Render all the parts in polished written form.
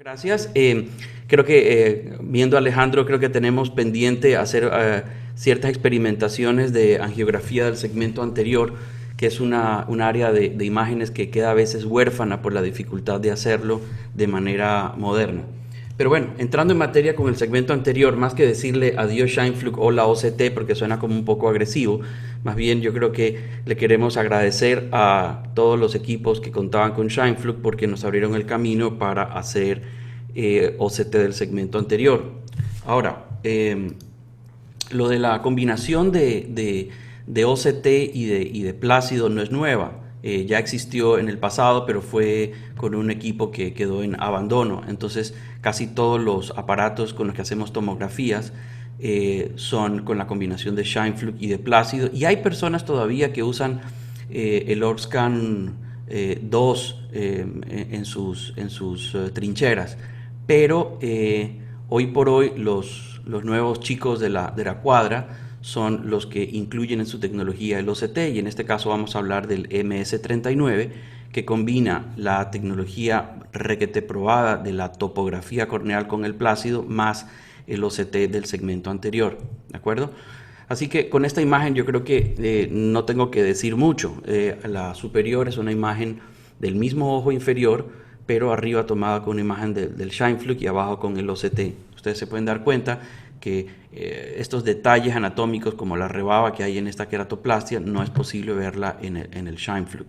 Gracias. Creo que viendo a Alejandro, creo que tenemos pendiente hacer ciertas experimentaciones de angiografía del segmento anterior, que es un área de imágenes que queda a veces huérfana por la dificultad de hacerlo de manera moderna. Pero bueno, entrando en materia con el segmento anterior, más que decirle adiós Scheinflug o la OCT, porque suena como un poco agresivo, más bien yo creo que le queremos agradecer a todos los equipos que contaban con Scheinflug porque nos abrieron el camino para hacer OCT del segmento anterior. Ahora, lo de la combinación de OCT y de Plácido no es nueva. Ya existió en el pasado, pero fue con un equipo que quedó en abandono. Entonces, casi todos los aparatos con los que hacemos tomografías son con la combinación de Scheinflug y de Plácido. Y hay personas todavía que usan el Orscan 2 en sus trincheras. Pero hoy por hoy los nuevos chicos de la cuadra son los que incluyen en su tecnología el OCT y en este caso vamos a hablar del MS39 que combina la tecnología requete probada de la topografía corneal con el Plácido más el OCT del segmento anterior, ¿de acuerdo? Así que con esta imagen yo creo que no tengo que decir mucho. La superior es una imagen del mismo ojo inferior, pero arriba tomada con una imagen del Scheinflug y abajo con el OCT. Ustedes se pueden dar cuenta que estos detalles anatómicos como la rebaba que hay en esta queratoplastia no es posible verla en el Scheinflug.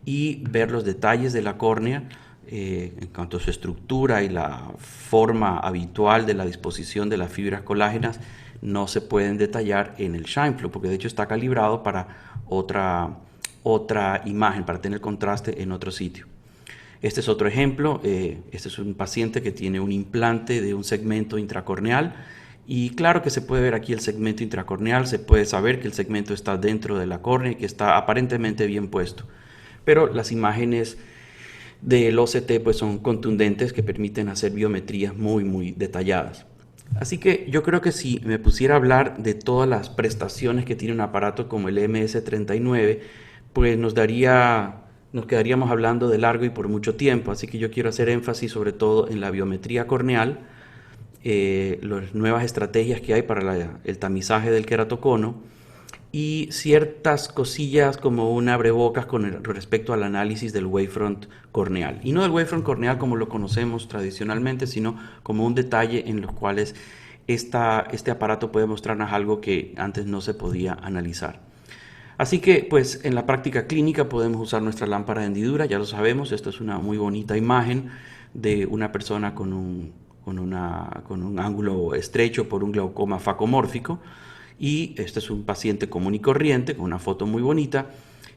Y ver los detalles de la córnea en cuanto a su estructura y la forma habitual de la disposición de las fibras colágenas no se pueden detallar en el Scheinflug porque de hecho está calibrado para otra imagen, para tener contraste en otro sitio. Este es otro ejemplo, este es un paciente que tiene un implante de un segmento intracorneal y claro que se puede ver aquí el segmento intracorneal, se puede saber que el segmento está dentro de la córnea y que está aparentemente bien puesto, pero las imágenes del OCT pues son contundentes que permiten hacer biometrías muy detalladas. Así que yo creo que si me pusiera a hablar de todas las prestaciones que tiene un aparato como el MS39, pues nos quedaríamos hablando de largo y por mucho tiempo. Así que yo quiero hacer énfasis sobre todo en la biometría corneal, las nuevas estrategias que hay para el tamizaje del queratocono y ciertas cosillas como un abrebocas con respecto al análisis del wavefront corneal. Y no del wavefront corneal como lo conocemos tradicionalmente, sino como un detalle en los cuales este aparato puede mostrarnos algo que antes no se podía analizar. Así que, pues, en la práctica clínica podemos usar nuestra lámpara de hendidura, ya lo sabemos, esto es una muy bonita imagen de una persona con un ángulo estrecho por un glaucoma facomórfico y este es un paciente común y corriente con una foto muy bonita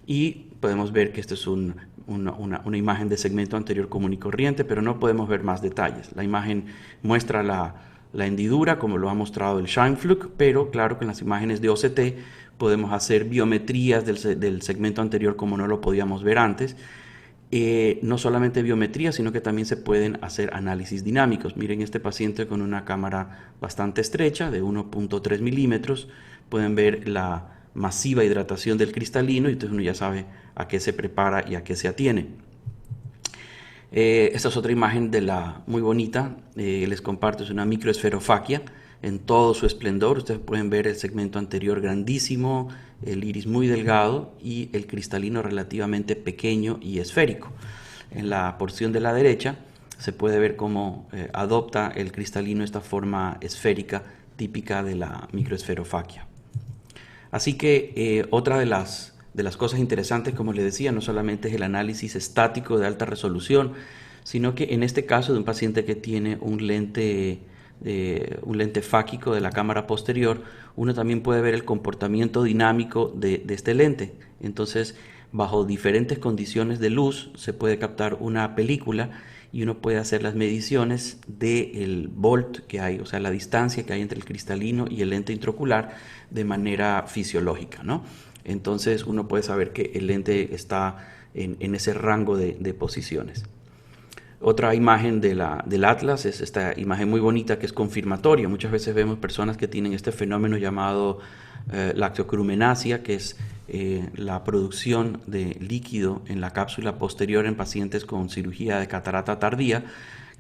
y podemos ver que esta es una imagen de segmento anterior común y corriente, pero no podemos ver más detalles. La imagen muestra la hendidura como lo ha mostrado el Scheinflug, pero claro que en las imágenes de OCT podemos hacer biometrías del segmento anterior como no lo podíamos ver antes. No solamente biometría, sino que también se pueden hacer análisis dinámicos. Miren este paciente con una cámara bastante estrecha de 1.3 milímetros. Pueden ver la masiva hidratación del cristalino y entonces uno ya sabe a qué se prepara y a qué se atiene. Esta es otra imagen muy bonita, les comparto, es una microesferofaquia en todo su esplendor. Ustedes pueden ver el segmento anterior grandísimo, el iris muy delgado y el cristalino relativamente pequeño y esférico. En la porción de la derecha se puede ver cómo adopta el cristalino esta forma esférica típica de la microesferofaquia. Así que otra de las cosas interesantes, como les decía, no solamente es el análisis estático de alta resolución, sino que en este caso de un paciente que tiene un lente fáquico de la cámara posterior, uno también puede ver el comportamiento dinámico de este lente. Entonces, bajo diferentes condiciones de luz, se puede captar una película y uno puede hacer las mediciones del volt que hay, o sea, la distancia que hay entre el cristalino y el lente intraocular de manera fisiológica, ¿no? Entonces uno puede saber que el lente está en ese rango de posiciones. Otra imagen del Atlas es esta imagen muy bonita que es confirmatoria. Muchas veces vemos personas que tienen este fenómeno llamado lactocrumenasia, que es la producción de líquido en la cápsula posterior en pacientes con cirugía de catarata tardía,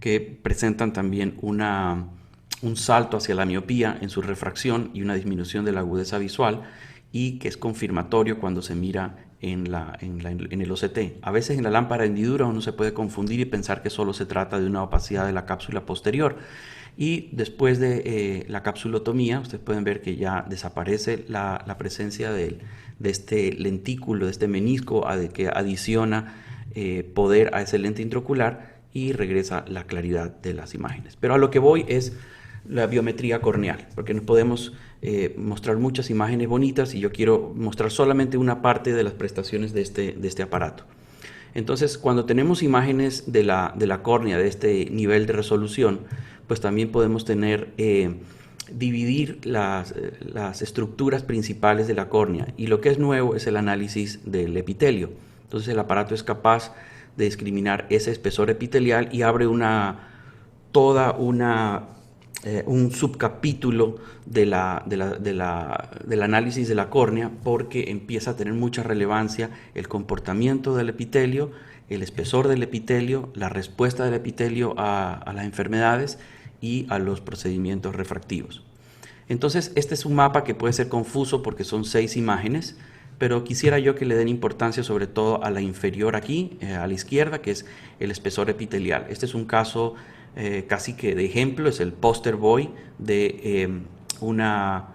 que presentan también un salto hacia la miopía en su refracción y una disminución de la agudeza visual, y que es confirmatorio cuando se mira en el OCT. A veces en la lámpara de hendidura uno se puede confundir y pensar que solo se trata de una opacidad de la cápsula posterior, y después de la capsulotomía ustedes pueden ver que ya desaparece la presencia de este lentículo, de este menisco que adiciona poder a ese lente intraocular, y regresa la claridad de las imágenes. Pero a lo que voy es la biometría corneal, porque nos podemos mostrar muchas imágenes bonitas y yo quiero mostrar solamente una parte de las prestaciones de este aparato. Entonces, cuando tenemos imágenes de la córnea de este nivel de resolución, pues también podemos dividir las estructuras principales de la córnea, y lo que es nuevo es el análisis del epitelio. Entonces el aparato es capaz de discriminar ese espesor epitelial y abre un subcapítulo del análisis de la córnea, porque empieza a tener mucha relevancia el comportamiento del epitelio, el espesor del epitelio, la respuesta del epitelio a las enfermedades y a los procedimientos refractivos. Entonces este es un mapa que puede ser confuso porque son 6 imágenes, pero quisiera yo que le den importancia sobre todo a la inferior aquí, a la izquierda, que es el espesor epitelial. Este es un caso casi que de ejemplo, es el poster boy de una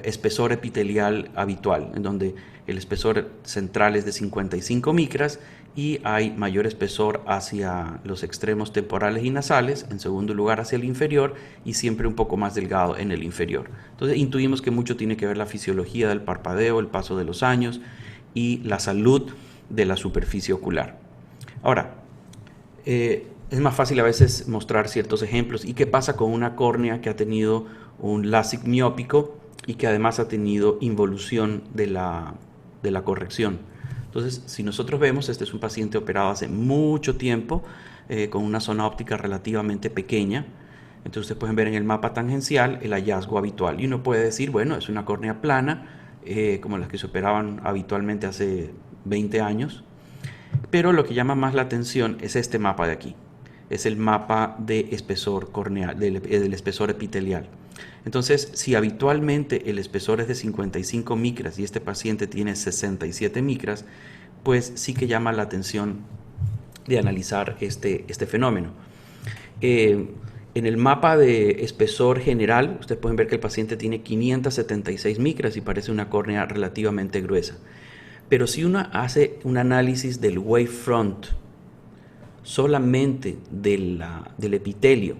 espesor epitelial habitual, en donde el espesor central es de 55 micras y hay mayor espesor hacia los extremos temporales y nasales, en segundo lugar hacia el inferior, y siempre un poco más delgado en el inferior. Entonces intuimos que mucho tiene que ver la fisiología del parpadeo, el paso de los años y la salud de la superficie ocular. Ahora, es más fácil a veces mostrar ciertos ejemplos. ¿Y qué pasa con una córnea que ha tenido un LASIK miópico y que además ha tenido involución de la corrección? Entonces, si nosotros vemos, este es un paciente operado hace mucho tiempo, con una zona óptica relativamente pequeña. Entonces ustedes pueden ver en el mapa tangencial el hallazgo habitual. Y uno puede decir, bueno, es una córnea plana, como las que se operaban habitualmente hace 20 años. Pero lo que llama más la atención es este mapa de aquí. Es el mapa de espesor corneal, del espesor epitelial. Entonces, si habitualmente el espesor es de 55 micras y este paciente tiene 67 micras, pues sí que llama la atención de analizar este fenómeno. En el mapa de espesor general, ustedes pueden ver que el paciente tiene 576 micras y parece una córnea relativamente gruesa. Pero si uno hace un análisis del wavefront solamente del epitelio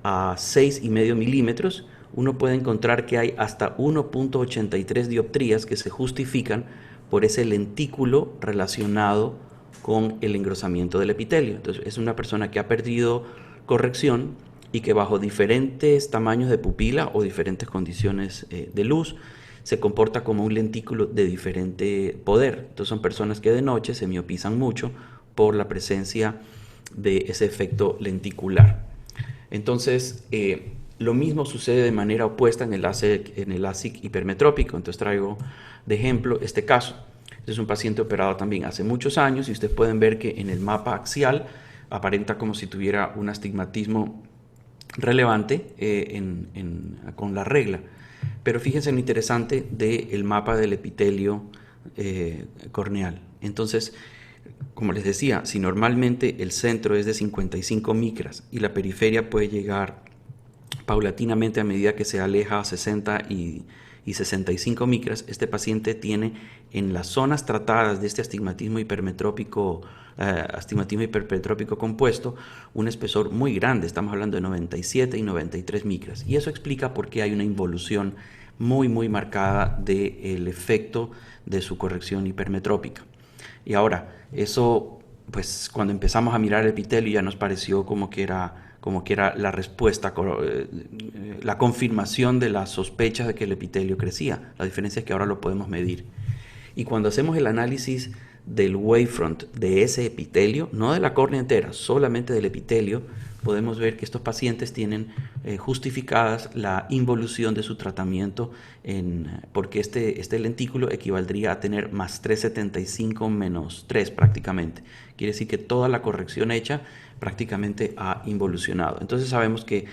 a 6,5 milímetros, uno puede encontrar que hay hasta 1.83 dioptrías que se justifican por ese lentículo relacionado con el engrosamiento del epitelio. Entonces es una persona que ha perdido corrección y que bajo diferentes tamaños de pupila o diferentes condiciones de luz se comporta como un lentículo de diferente poder. Entonces son personas que de noche se miopizan mucho por la presencia de ese efecto lenticular. Entonces lo mismo sucede de manera opuesta en el LASIK hipermetrópico. Entonces traigo de ejemplo este caso. Este es un paciente operado también hace muchos años y ustedes pueden ver que en el mapa axial aparenta como si tuviera un astigmatismo relevante con la regla. Pero fíjense en lo interesante del mapa del epitelio corneal. Entonces, como les decía, si normalmente el centro es de 55 micras y la periferia puede llegar paulatinamente a medida que se aleja a 60 y 65 micras, este paciente tiene en las zonas tratadas de este astigmatismo hipermetrópico compuesto un espesor muy grande. Estamos hablando de 97 y 93 micras, y eso explica por qué hay una involución muy marcada del efecto de su corrección hipermetrópica. Y ahora, eso, pues cuando empezamos a mirar el epitelio ya nos pareció como que era la respuesta, la confirmación de las sospechas de que el epitelio crecía. La diferencia es que ahora lo podemos medir. Y cuando hacemos el análisis del wavefront de ese epitelio, no de la córnea entera, solamente del epitelio, podemos ver que estos pacientes tienen justificadas la involución de su tratamiento porque este lentículo equivaldría a tener más 375 menos 3 prácticamente. Quiere decir que toda la corrección hecha prácticamente ha involucionado. Entonces sabemos que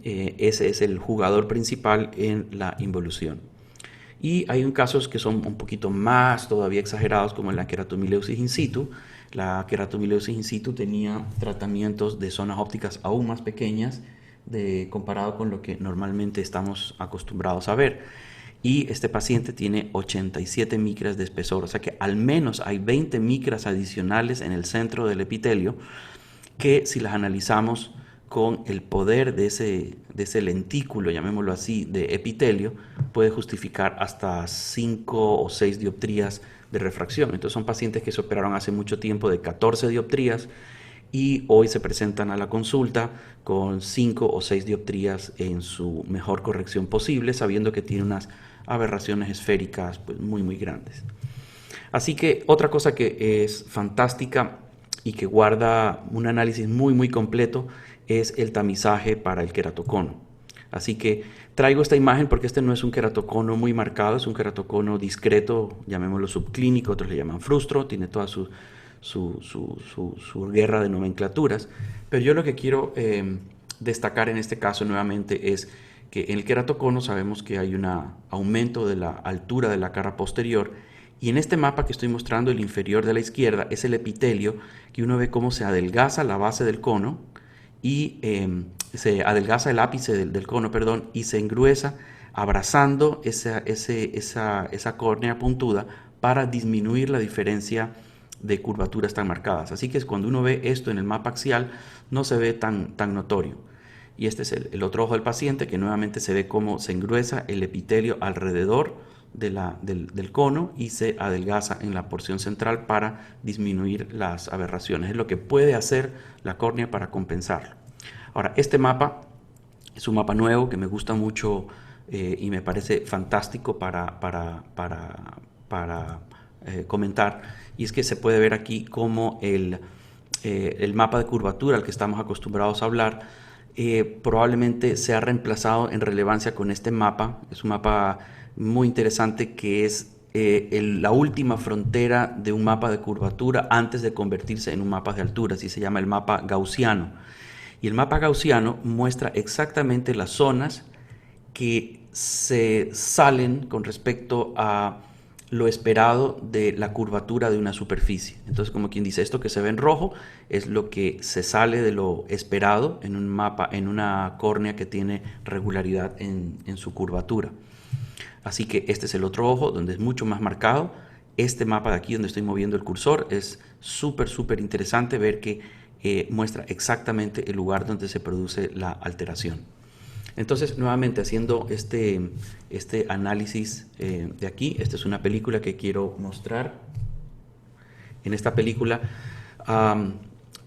ese es el jugador principal en la involución. Y hay casos que son un poquito más todavía exagerados, como la queratomileusis in situ. La queratomileusis in situ tenía tratamientos de zonas ópticas aún más pequeñas comparado con lo que normalmente estamos acostumbrados a ver. Y este paciente tiene 87 micras de espesor, o sea que al menos hay 20 micras adicionales en el centro del epitelio que, si las analizamos con el poder de ese lentículo, llamémoslo así, de epitelio, puede justificar hasta 5 o 6 dioptrías de refracción. Entonces son pacientes que se operaron hace mucho tiempo de 14 dioptrías y hoy se presentan a la consulta con 5 o 6 dioptrías en su mejor corrección posible, sabiendo que tiene unas aberraciones esféricas pues, muy muy grandes. Así que otra cosa que es fantástica y que guarda un análisis muy muy completo es el tamizaje para el queratocono. Así que traigo esta imagen porque este no es un queratocono muy marcado, es un queratocono discreto, llamémoslo subclínico, otros le llaman frustro, tiene toda su guerra de nomenclaturas. Pero yo lo que quiero destacar en este caso nuevamente es que en el queratocono sabemos que hay un aumento de la altura de la cara posterior, y en este mapa que estoy mostrando, el inferior de la izquierda es el epitelio, que uno ve cómo se adelgaza la base del cono y se adelgaza el ápice del cono, perdón, y se engruesa abrazando esa córnea puntuda para disminuir la diferencia de curvaturas tan marcadas. Así que cuando uno ve esto en el mapa axial no se ve tan notorio. Y este es el otro ojo del paciente, que nuevamente se ve cómo se engruesa el epitelio alrededor del cono y se adelgaza en la porción central para disminuir las aberraciones. Es lo que puede hacer la córnea para compensarlo. Ahora, este mapa es un mapa nuevo que me gusta mucho y me parece fantástico para comentar, y es que se puede ver aquí cómo el mapa de curvatura al que estamos acostumbrados a hablar probablemente se ha reemplazado en relevancia con este mapa. Es un mapa muy interesante que es la última frontera de un mapa de curvatura antes de convertirse en un mapa de altura, así se llama el mapa gaussiano. Y el mapa gaussiano muestra exactamente las zonas que se salen con respecto a lo esperado de la curvatura de una superficie. Entonces, como quien dice, esto que se ve en rojo es lo que se sale de lo esperado en un mapa, en una córnea que tiene regularidad en su curvatura. Así que este es el otro ojo, donde es mucho más marcado. Este mapa de aquí donde estoy moviendo el cursor es súper interesante ver que muestra exactamente el lugar donde se produce la alteración. Entonces, nuevamente haciendo este análisis de aquí, esta es una película que quiero mostrar. En esta película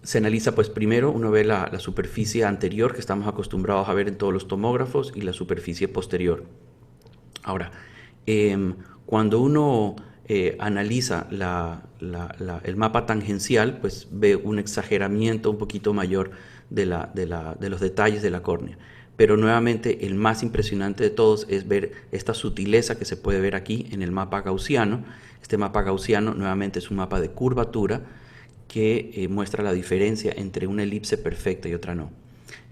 se analiza, pues primero uno ve la superficie anterior que estamos acostumbrados a ver en todos los tomógrafos y la superficie posterior. Ahora, cuando uno analiza el mapa tangencial, pues ve un exageramiento un poquito mayor de los detalles de la córnea. Pero nuevamente el más impresionante de todos es ver esta sutileza que se puede ver aquí en el mapa gaussiano. Este mapa gaussiano nuevamente es un mapa de curvatura que muestra la diferencia entre una elipse perfecta y otra no.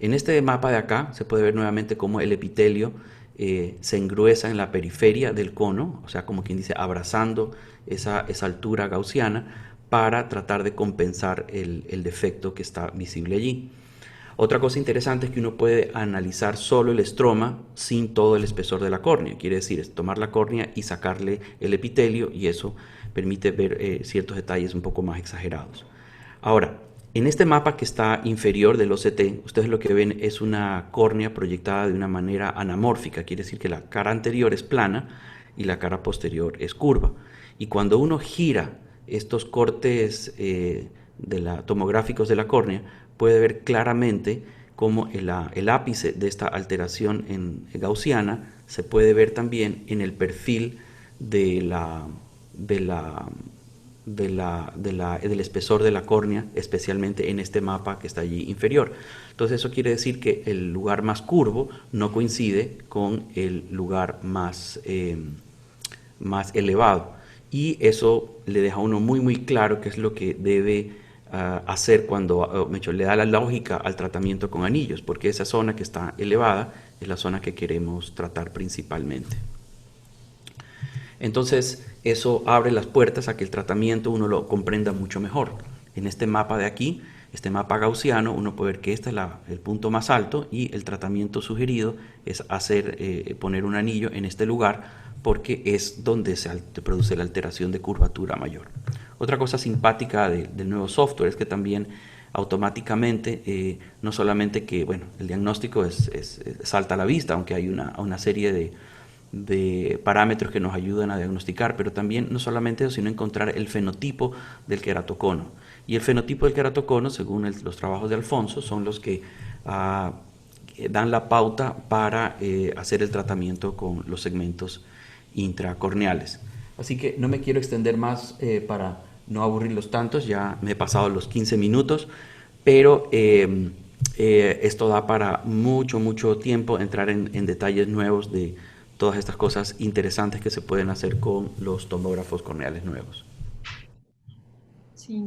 En este mapa de acá se puede ver nuevamente cómo el epitelio se engruesa en la periferia del cono, o sea, como quien dice, abrazando esa altura gaussiana para tratar de compensar el defecto que está visible allí. Otra cosa interesante es que uno puede analizar solo el estroma sin todo el espesor de la córnea. Quiere decir, es tomar la córnea y sacarle el epitelio, y eso permite ver ciertos detalles un poco más exagerados. Ahora, en este mapa que está inferior del OCT, ustedes lo que ven es una córnea proyectada de una manera anamórfica. Quiere decir que la cara anterior es plana y la cara posterior es curva. Y cuando uno gira estos cortes tomográficos de la córnea, puede ver claramente cómo el ápice de esta alteración gaussiana se puede ver también en el perfil de la del espesor de la córnea, especialmente en este mapa que está allí inferior. Entonces eso quiere decir que el lugar más curvo no coincide con el lugar más elevado. Y eso le deja a uno muy muy claro qué es lo que debe hacer cuando le da la lógica al tratamiento con anillos, porque esa zona que está elevada es la zona que queremos tratar principalmente. Entonces eso abre las puertas a que el tratamiento uno lo comprenda mucho mejor. En este mapa de aquí, este mapa gaussiano, uno puede ver que este es el punto más alto y el tratamiento sugerido es poner un anillo en este lugar porque es donde se produce la alteración de curvatura mayor. Otra cosa simpática del nuevo software es que también automáticamente, no solamente que bueno, el diagnóstico salta a la vista, aunque hay una serie de parámetros que nos ayudan a diagnosticar, pero también no solamente eso, sino encontrar el fenotipo del queratocono. Y el fenotipo del queratocono, según los trabajos de Alfonso, son los que dan la pauta para hacer el tratamiento con los segmentos intracorneales. Así que no me quiero extender más para no aburrirlos tantos, ya me he pasado los 15 minutos, pero esto da para mucho, mucho tiempo entrar en detalles nuevos de todas estas cosas interesantes que se pueden hacer con los tomógrafos corneales nuevos. Sí,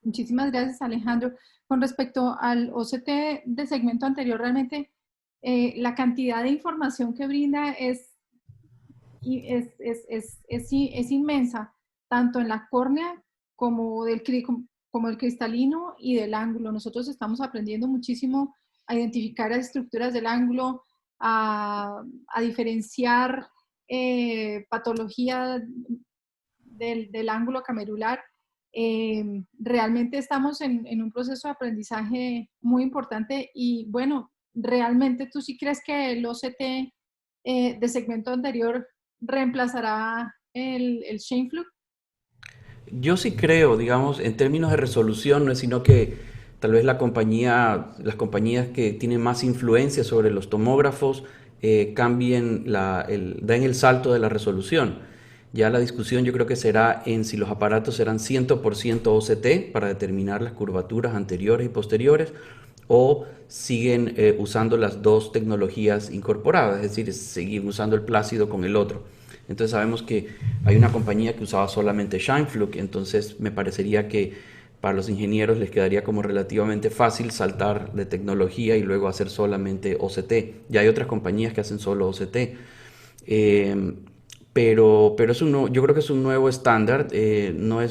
muchísimas gracias, Alejandro. Con respecto al OCT de segmento anterior, realmente la cantidad de información que brinda es inmensa, tanto en la córnea como el cristalino y del ángulo. Nosotros estamos aprendiendo muchísimo a identificar las estructuras del ángulo, a diferenciar patología del ángulo camerular. Realmente estamos en un proceso de aprendizaje muy importante y bueno, realmente tú sí crees que el OCT de segmento anterior reemplazará el Scheimpflug. Yo sí creo, digamos, en términos de resolución, no es sino que tal vez las compañías que tienen más influencia sobre los tomógrafos den el salto de la resolución. Ya la discusión yo creo que será en si los aparatos serán 100% OCT para determinar las curvaturas anteriores y posteriores o siguen usando las dos tecnologías incorporadas, es decir, siguen usando el plácido con el otro. Entonces sabemos que hay una compañía que usaba solamente Scheimpflug, entonces me parecería que para los ingenieros les quedaría como relativamente fácil saltar de tecnología y luego hacer solamente OCT. Ya hay otras compañías que hacen solo OCT. Eh, pero yo creo que es un nuevo estándar, no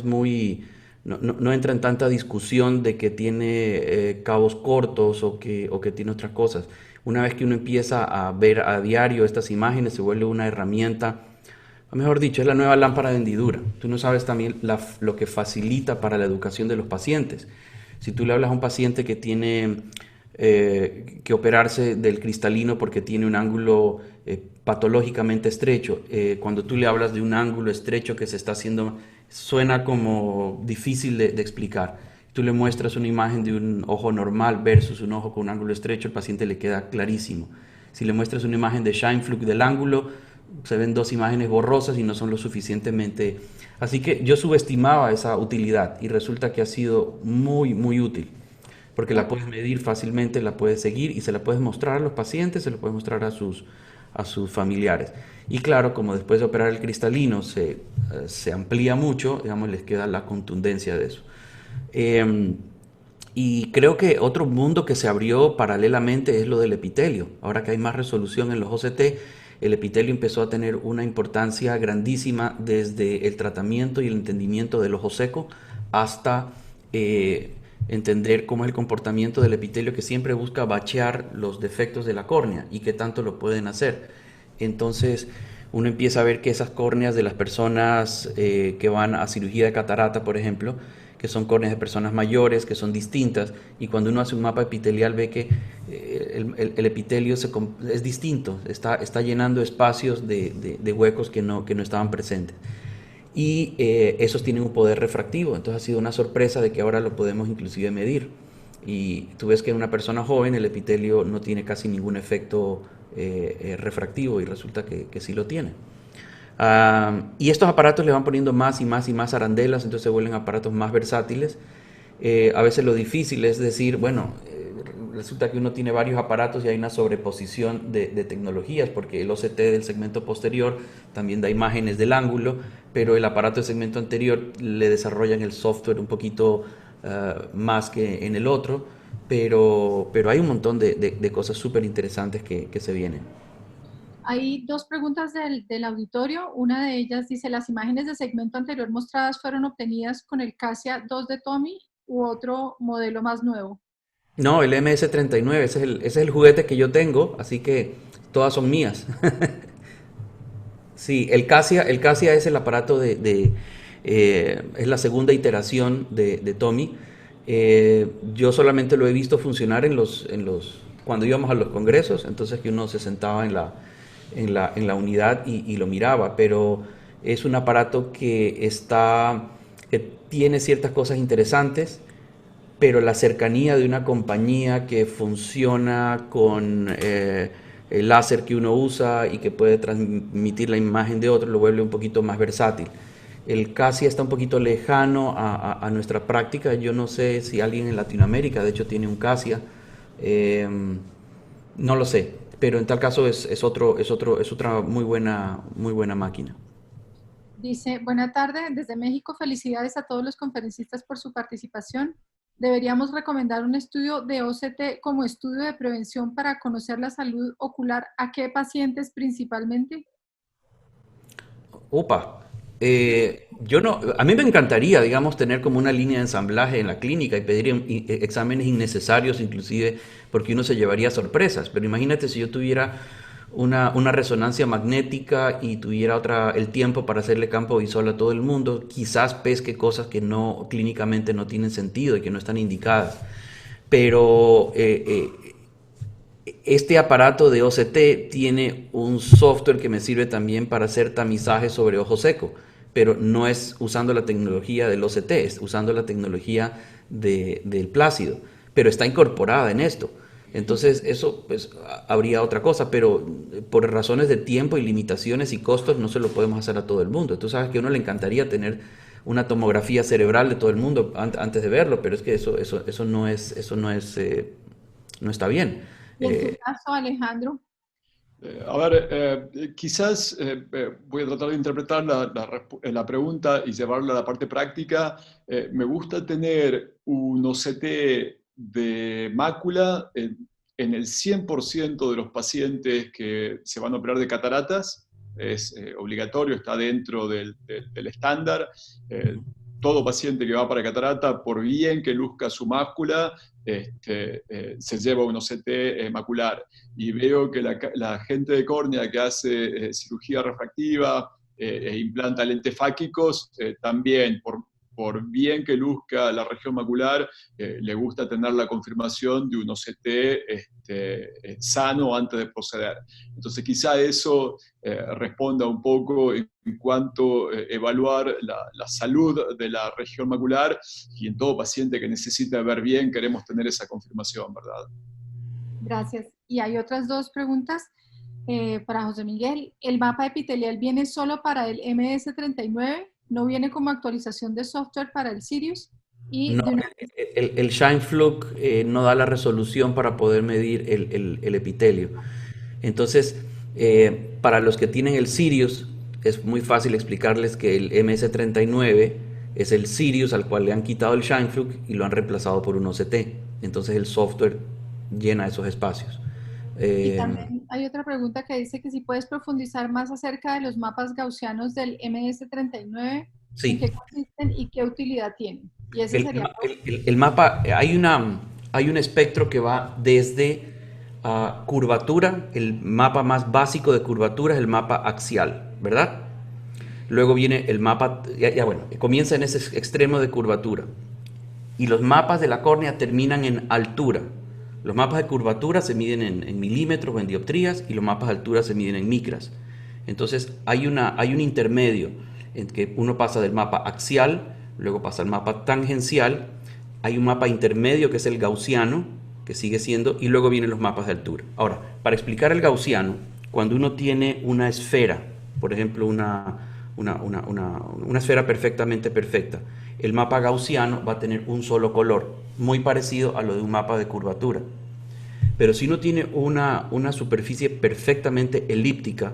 entra en tanta discusión de que tiene cabos cortos o que tiene otras cosas. Una vez que uno empieza a ver a diario estas imágenes, se vuelve una herramienta, o mejor dicho, es la nueva lámpara de hendidura. Tú no sabes también lo que facilita para la educación de los pacientes. Si tú le hablas a un paciente que tiene que operarse del cristalino porque tiene un ángulo patológicamente estrecho, cuando tú le hablas de un ángulo estrecho que se está haciendo, suena como difícil de explicar. Tú le muestras una imagen de un ojo normal versus un ojo con un ángulo estrecho, el paciente le queda clarísimo. Si le muestras una imagen de Scheimpflug del ángulo, se ven dos imágenes borrosas y no son lo suficientemente. Así que yo subestimaba esa utilidad y resulta que ha sido muy, muy útil porque la puedes medir fácilmente, la puedes seguir y se la puedes mostrar a los pacientes, se la puedes mostrar a sus familiares. Y claro, como después de operar el cristalino se amplía mucho, digamos, les queda la contundencia de eso. Eh, y creo que otro mundo que se abrió paralelamente es lo del epitelio. Ahora que hay más resolución en los OCT, el epitelio empezó a tener una importancia grandísima desde el tratamiento y el entendimiento del ojo seco hasta entender cómo es el comportamiento del epitelio que siempre busca bachear los defectos de la córnea y qué tanto lo pueden hacer. Entonces uno empieza a ver que esas córneas de las personas que van a cirugía de catarata, por ejemplo, que son córneas de personas mayores, que son distintas, y cuando uno hace un mapa epitelial ve que el epitelio es distinto, está llenando espacios de huecos que no estaban presentes. Y esos tienen un poder refractivo, entonces ha sido una sorpresa de que ahora lo podemos inclusive medir. Y tú ves que en una persona joven el epitelio no tiene casi ningún efecto refractivo y resulta que sí lo tiene. Y estos aparatos le van poniendo más y más y más arandelas, entonces se vuelven aparatos más versátiles. A veces lo difícil es decir, bueno, resulta que uno tiene varios aparatos y hay una sobreposición de tecnologías, porque el OCT del segmento posterior también da imágenes del ángulo, pero el aparato del segmento anterior le desarrollan el software un poquito más que en el otro, pero hay un montón de cosas súper interesantes que se vienen. Hay dos preguntas del auditorio. Una de ellas dice, ¿las imágenes de segmento anterior mostradas fueron obtenidas con el Cassia 2 de Tommy u otro modelo más nuevo? No, el MS-39, ese es el juguete que yo tengo, así que todas son mías. Sí, el Cassia es el aparato es la segunda iteración de Tommy. Yo solamente lo he visto funcionar cuando íbamos a los congresos, entonces que uno se sentaba en la unidad y lo miraba, pero es un aparato que tiene ciertas cosas interesantes, pero la cercanía de una compañía que funciona con el láser que uno usa y que puede transmitir la imagen de otro lo vuelve un poquito más versátil. El Cassia está un poquito lejano a nuestra práctica. Yo no sé si alguien en Latinoamérica, de hecho, tiene un Cassia. Eh, no lo sé, pero en tal caso es otra muy buena máquina. Dice, buena tarde, desde México, felicidades a todos los conferencistas por su participación. ¿Deberíamos recomendar un estudio de OCT como estudio de prevención para conocer la salud ocular a qué pacientes principalmente? Opa, yo no, a mí me encantaría, digamos, tener como una línea de ensamblaje en la clínica y pedir exámenes innecesarios, inclusive porque uno se llevaría sorpresas. Pero imagínate si yo tuviera una resonancia magnética y tuviera el tiempo para hacerle campo visual a todo el mundo, quizás pesque cosas que no clínicamente no tienen sentido y que no están indicadas. Pero este aparato de OCT tiene un software que me sirve también para hacer tamizaje sobre ojo seco, pero no es usando la tecnología del OCT, es usando la tecnología del plácido, pero está incorporada en esto. Entonces eso pues habría otra cosa, pero por razones de tiempo y limitaciones y costos no se lo podemos hacer a todo el mundo. Tú sabes que a uno le encantaría tener una tomografía cerebral de todo el mundo antes de verlo, pero es que no está bien. Y en tu Eh, caso, Alejandro, A ver, quizás voy a tratar de interpretar la pregunta y llevarla a la parte práctica. Me gusta tener un OCT de mácula en el 100% de los pacientes que se van a operar de cataratas. Es obligatorio, está dentro del estándar. Todo paciente que va para catarata, por bien que luzca su mácula, se lleva un OCT macular. Y veo que la gente de córnea que hace cirugía refractiva e implanta lentes fáquicos, también por bien que luzca la región macular, le gusta tener la confirmación de un OCT sano antes de proceder. Entonces quizá eso responda un poco en cuanto a evaluar la salud de la región macular, y en todo paciente que necesita ver bien queremos tener esa confirmación, ¿verdad? gracias. Y hay otras dos preguntas para José Miguel. ¿El mapa epitelial viene solo para el MS-39? ¿No viene como actualización de software para el Sirius? Y no, de una el Scheinflug no da la resolución para poder medir el epitelio. Entonces, para los que tienen el Sirius, es muy fácil explicarles que el MS-39 es el Sirius al cual le han quitado el Scheinflug y lo han reemplazado por un OCT. Entonces el software llena esos espacios. Y Eh, también hay otra pregunta que dice que si puedes profundizar más acerca de los mapas gaussianos del MS-39, en qué sí, consisten y qué utilidad tienen. Y ese El, sería todo. el mapa, hay un espectro que va desde curvatura, el mapa más básico de curvatura es el mapa axial, ¿verdad? Luego viene el mapa, bueno, comienza en ese extremo de curvatura. Y los mapas de la córnea terminan en altura. Los mapas de curvatura se miden en milímetros o en dioptrías y los mapas de altura se miden en micras. Entonces hay un intermedio en que uno pasa del mapa axial, luego pasa al mapa tangencial, hay un mapa intermedio que es el gaussiano, que sigue siendo, y luego vienen los mapas de altura. Ahora, para explicar el gaussiano, cuando uno tiene una esfera por ejemplo, una esfera perfectamente perfecta. El mapa gaussiano va a tener un solo color, muy parecido a lo de un mapa de curvatura. Pero si uno tiene una superficie perfectamente elíptica,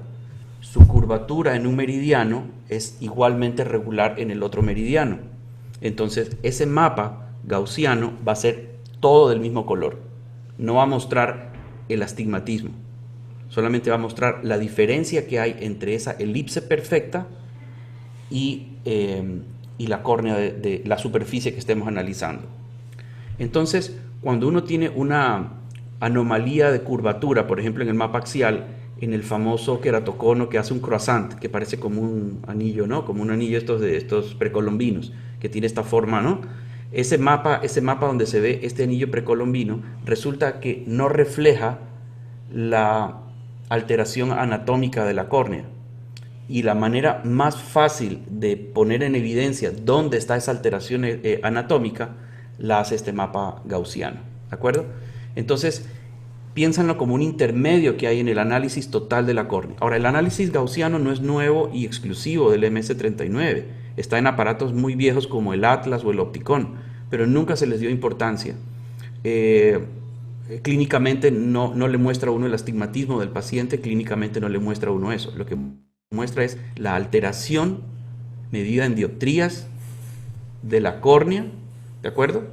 su curvatura en un meridiano es igualmente regular en el otro meridiano. Entonces, ese mapa gaussiano va a ser todo del mismo color. No va a mostrar el astigmatismo. Solamente va a mostrar la diferencia que hay entre esa elipse perfecta y la córnea de la superficie que estemos analizando. Entonces, cuando uno tiene una anomalía de curvatura, por ejemplo en el mapa axial, en el famoso queratocono que hace un croissant, que parece como un anillo, ¿no? Como un anillo estos precolombinos, que tiene esta forma, ¿no? Ese mapa donde se ve este anillo precolombino, resulta que no refleja la alteración anatómica de la córnea. Y la manera más fácil de poner en evidencia dónde está esa alteración anatómica la hace este mapa gaussiano, ¿de acuerdo? Entonces, piénsanlo como un intermedio que hay en el análisis total de la córnea. Ahora, el análisis gaussiano no es nuevo y exclusivo del MS-39. Está en aparatos muy viejos como el Atlas o el Opticon, pero nunca se les dio importancia. Clínicamente no le muestra a uno el astigmatismo del paciente, clínicamente no le muestra a uno eso. Lo que muestra es la alteración medida en dioptrías de la córnea, ¿de acuerdo?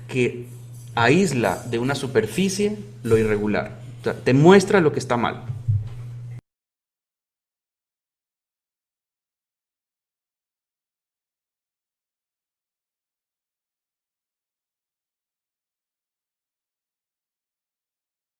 Que aísla de una superficie lo irregular. O sea, te muestra lo que está mal.